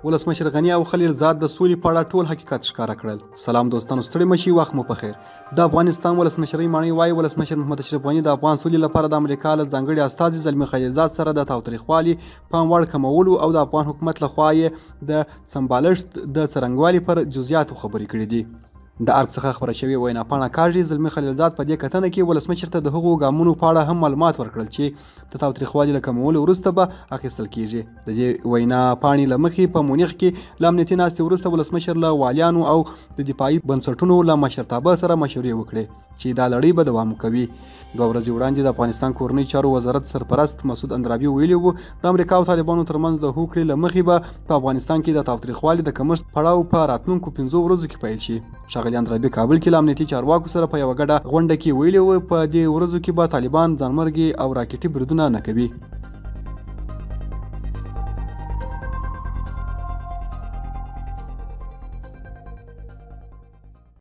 ولسمشر غني او خلیلزاد د سولې په اړه ټول حقیقت ښکاره کړل. سلام دوستانو، ستړي مشي، وخت مو په خیر. د افغانستان ولسمشرۍ ماڼۍ وایي ولسمشر محمد اشرف غني د افغان سولې لپاره د امریکا له ځانګړي استازي زلمي خلیلزاد سره د تاوتریخوالي پام وړ کمولو او د افغان حکومت لخوا یې د سمبالښت د څرنګوالي پر جزئیاتو خبرې کړې دي. د ارګ څخه خبره شوې وینا پاڼه کاږي. زلمي خلیلزاد په دې کتنه کې ولسمشر ته د هغو ګامونو په اړه هم معلومات ورکړل چې د تاوتریخوالي له کمولو وروسته به اخیستل کیږي. د دې وینا پاڼې له مخې په مونیخ کې له امنیتي ناستې وروسته ولسمشر له والیانو او د دفاعي بنسټونو له مشرتابه سره مشورې وکړې چې دا لړۍ به دوام کوي. 2 ورځې وړاندې د افغانستان کورنۍ چارو وزارت سرپرست مسعود اندرابي ویلي وو د امریکا او طالبانو ترمنځ د هوکړې له مخې به په افغانستان کې د تاوتریخوالي د کمښت پړاو په راتلونکو 5 ورځو کې پیل شي. ښاغلي اندرابي کابل کې له امنیتي چارواکو سره په یوه ګډه غونډه کې ویلي وو په دې ورځو کې به طالبان ځانمرګي او راکټي بریدونه نه کوي.